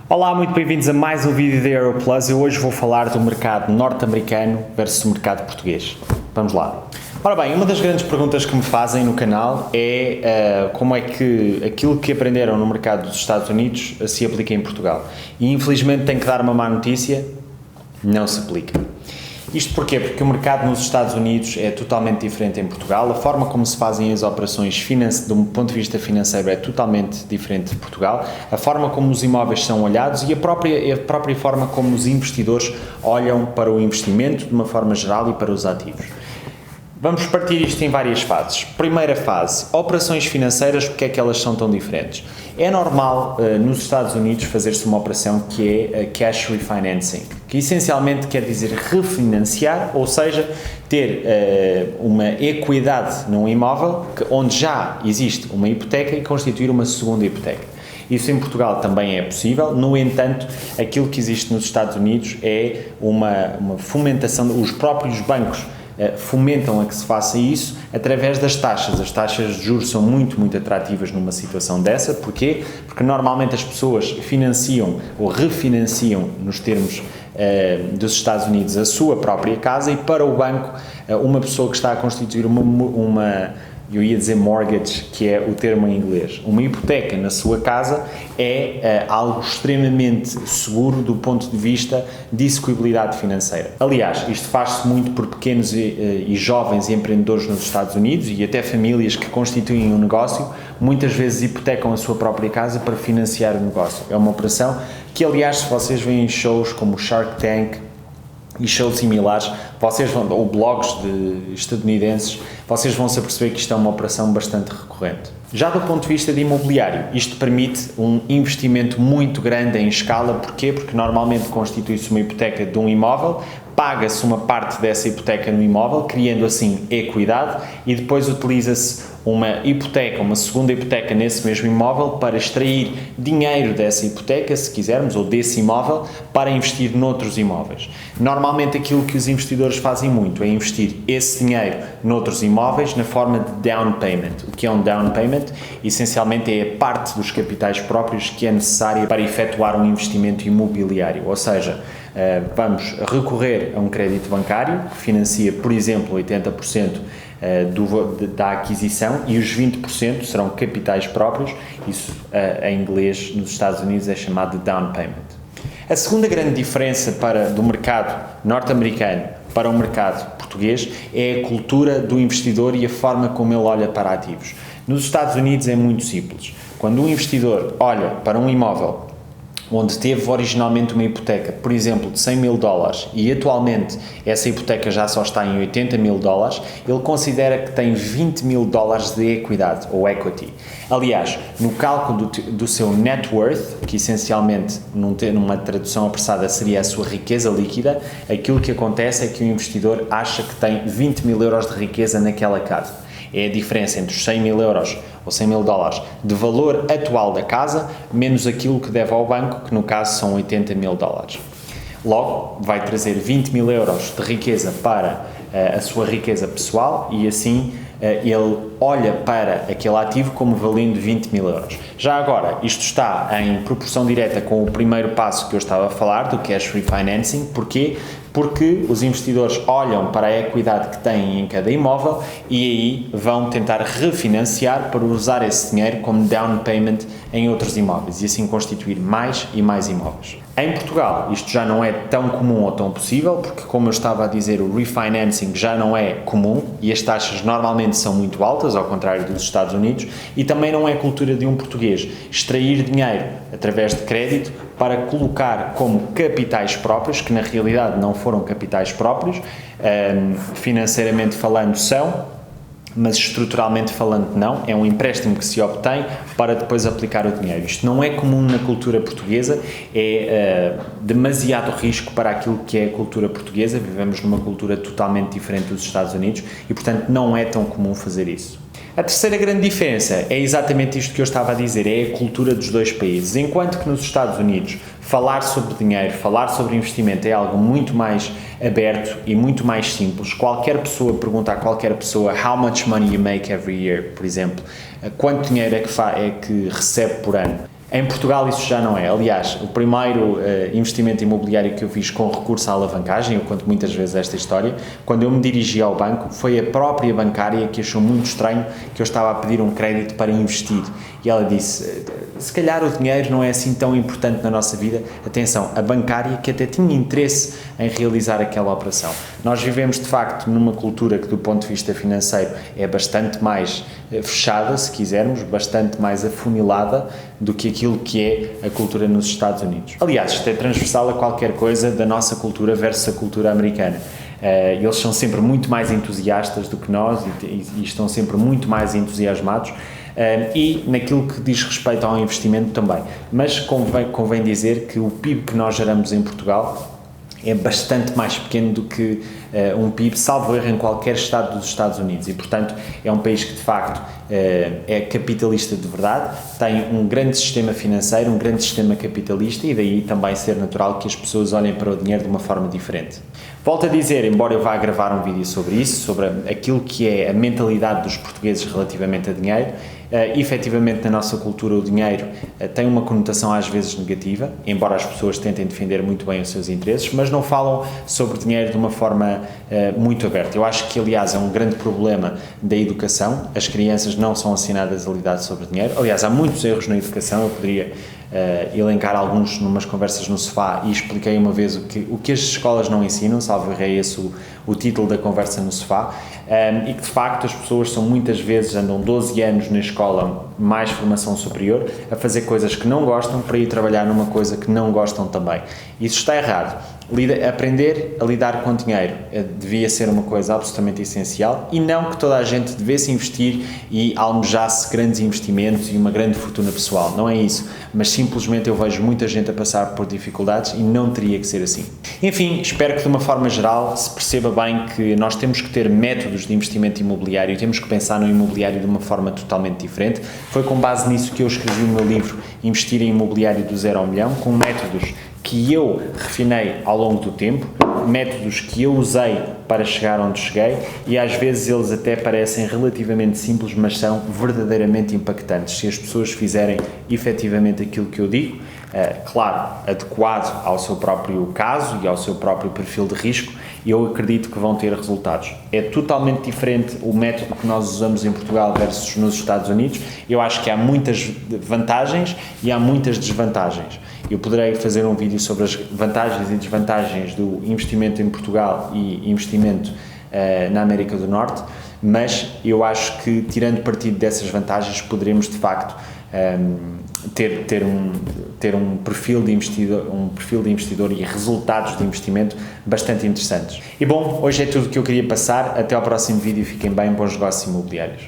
Olá, muito bem-vindos a mais um vídeo da Aeroplus. Eu hoje vou falar do mercado norte-americano versus o mercado português. Vamos lá. Ora bem, uma das grandes perguntas que me fazem no canal é como é que aquilo que aprenderam no mercado dos Estados Unidos se aplica em Portugal. E infelizmente tenho que dar uma má notícia, não se aplica. Isto porquê? Porque o mercado nos Estados Unidos é totalmente diferente em Portugal, a forma como se fazem as operações de um ponto de vista financeiro é totalmente diferente de Portugal, a forma como os imóveis são olhados e a própria forma como os investidores olham para o investimento de uma forma geral e para os ativos. Vamos partir isto em várias fases. Primeira fase, operações financeiras, porque é que elas são tão diferentes? É normal nos Estados Unidos fazer-se uma operação que é cash refinancing, que essencialmente quer dizer refinanciar, ou seja, ter uma equidade num imóvel onde já existe uma hipoteca e constituir uma segunda hipoteca. Isso em Portugal também é possível, no entanto, aquilo que existe nos Estados Unidos é uma fomentação, os próprios bancos fomentam a que se faça isso através das taxas. As taxas de juros são muito atrativas numa situação dessa. Porquê? Porque normalmente as pessoas financiam ou refinanciam, nos termos dos Estados Unidos, a sua própria casa, e para o banco, uma pessoa que está a constituir eu ia dizer mortgage, que é o termo em inglês, uma hipoteca na sua casa é algo extremamente seguro do ponto de vista de execuibilidade financeira. Aliás, isto faz-se muito por pequenos e jovens empreendedores nos Estados Unidos e até famílias que constituem um negócio, muitas vezes hipotecam a sua própria casa para financiar o negócio. É uma operação que, aliás, se vocês veem shows como o Shark Tank e shows similares, ou blogs estadunidenses, vocês vão se aperceber que isto é uma operação bastante recorrente. Já do ponto de vista de imobiliário, isto permite um investimento muito grande em escala. Porquê? Porque normalmente constitui-se uma hipoteca de um imóvel, paga-se uma parte dessa hipoteca no imóvel, criando assim equidade, e depois utiliza-se uma segunda hipoteca nesse mesmo imóvel para extrair dinheiro dessa hipoteca, se quisermos, ou desse imóvel, para investir noutros imóveis. Normalmente aquilo que os investidores fazem muito é investir esse dinheiro noutros imóveis na forma de down payment. O que é um down payment? Essencialmente é a parte dos capitais próprios que é necessária para efetuar um investimento imobiliário, ou seja, vamos recorrer a um crédito bancário que financia, por exemplo, 80% da aquisição, e os 20% serão capitais próprios. Isso em inglês nos Estados Unidos é chamado de down payment. A segunda grande diferença do mercado norte-americano para o mercado português é a cultura do investidor e a forma como ele olha para ativos. Nos Estados Unidos é muito simples. Quando um investidor olha para um imóvel onde teve originalmente uma hipoteca, por exemplo, de 100 mil dólares, e atualmente essa hipoteca já só está em 80 mil dólares, ele considera que tem 20 mil dólares de equidade, ou equity. Aliás, no cálculo do seu net worth, que essencialmente, numa tradução apressada, seria a sua riqueza líquida, aquilo que acontece é que o investidor acha que tem 20 mil euros de riqueza naquela casa. É a diferença entre os 100 mil euros ou 100 mil dólares de valor atual da casa, menos aquilo que deve ao banco, que no caso são 80 mil dólares. Logo, vai trazer 20 mil euros de riqueza para a sua riqueza pessoal, e assim ele olha para aquele ativo como valendo 20 mil euros. Já agora, isto está em proporção direta com o primeiro passo que eu estava a falar, do cash refinancing. Porquê? Porque os investidores olham para a equidade que têm em cada imóvel e aí vão tentar refinanciar para usar esse dinheiro como down payment em outros imóveis e assim constituir mais e mais imóveis. Em Portugal, isto já não é tão comum ou tão possível, porque, como eu estava a dizer, o refinancing já não é comum e as taxas normalmente são muito altas, ao contrário dos Estados Unidos, e também não é cultura de um português extrair dinheiro através de crédito para colocar como capitais próprios, que na realidade não foram capitais próprios, financeiramente falando são, mas estruturalmente falando não, é um empréstimo que se obtém para depois aplicar o dinheiro. Isto não é comum na cultura portuguesa, é demasiado risco para aquilo que é a cultura portuguesa. Vivemos numa cultura totalmente diferente dos Estados Unidos e, portanto, não é tão comum fazer isso. A terceira grande diferença é exatamente isto que eu estava a dizer, é a cultura dos dois países. Enquanto que nos Estados Unidos falar sobre dinheiro, falar sobre investimento é algo muito mais aberto e muito mais simples. Qualquer pessoa pergunta a qualquer pessoa how much money you make every year, por exemplo, quanto dinheiro é que recebe por ano. Em Portugal isso já não é. Aliás, o primeiro investimento imobiliário que eu fiz com recurso à alavancagem, eu conto muitas vezes esta história, quando eu me dirigi ao banco, foi a própria bancária que achou muito estranho que eu estava a pedir um crédito para investir. E ela disse, se calhar o dinheiro não é assim tão importante na nossa vida. Atenção, a bancária que até tinha interesse em realizar aquela operação. Nós vivemos, de facto, numa cultura que, do ponto de vista financeiro, é bastante mais fechada, se quisermos, bastante mais afunilada do que aquilo que é a cultura nos Estados Unidos. Aliás, isto é transversal a qualquer coisa da nossa cultura versus a cultura americana. Eles são sempre muito mais entusiastas do que nós e estão sempre muito mais entusiasmados e naquilo que diz respeito ao investimento também. Mas convém dizer que o PIB que nós geramos em Portugal é bastante mais pequeno do que um PIB, salvo erro, em qualquer estado dos Estados Unidos e, portanto, é um país que, de facto, é capitalista de verdade, tem um grande sistema financeiro, um grande sistema capitalista e daí também ser natural que as pessoas olhem para o dinheiro de uma forma diferente. Volto a dizer, embora eu vá gravar um vídeo sobre isso, sobre aquilo que é a mentalidade dos portugueses relativamente a dinheiro, efetivamente na nossa cultura o dinheiro tem uma conotação às vezes negativa, embora as pessoas tentem defender muito bem os seus interesses, mas não falam sobre dinheiro de uma forma muito aberta. Eu acho que, aliás, é um grande problema da educação, as crianças não são ensinadas a lidar sobre dinheiro, aliás, há muitos erros na educação, eu poderia elencar alguns numas conversas no sofá e expliquei uma vez o que as escolas não ensinam, salvo erro é esse o título da conversa no sofá, e que de facto as pessoas são muitas vezes, andam 12 anos na escola, mais formação superior, a fazer coisas que não gostam para ir trabalhar numa coisa que não gostam também. Isso está errado. Aprender a lidar com dinheiro devia ser uma coisa absolutamente essencial e não que toda a gente devesse investir e almejasse grandes investimentos e uma grande fortuna pessoal, não é isso, mas simplesmente eu vejo muita gente a passar por dificuldades e não teria que ser assim. Enfim, espero que de uma forma geral se perceba bem que nós temos que ter métodos de investimento imobiliário, temos que pensar no imobiliário de uma forma totalmente diferente. Foi com base nisso que eu escrevi o meu livro Investir em Imobiliário do Zero ao Milhão, com métodos que eu refinei ao longo do tempo, métodos que eu usei para chegar onde cheguei e às vezes eles até parecem relativamente simples, mas são verdadeiramente impactantes se as pessoas fizerem efetivamente aquilo que eu digo, claro, adequado ao seu próprio caso e ao seu próprio perfil de risco, e eu acredito que vão ter resultados. É totalmente diferente o método que nós usamos em Portugal versus nos Estados Unidos. Eu acho que há muitas vantagens e há muitas desvantagens. Eu poderei fazer um vídeo sobre as vantagens e desvantagens do investimento em Portugal e investimento na América do Norte, mas eu acho que, tirando partido dessas vantagens, poderemos de facto ter um perfil de investidor e resultados de investimento bastante interessantes. E bom, hoje é tudo o que eu queria passar. Até ao próximo vídeo. Fiquem bem, bons negócios imobiliários.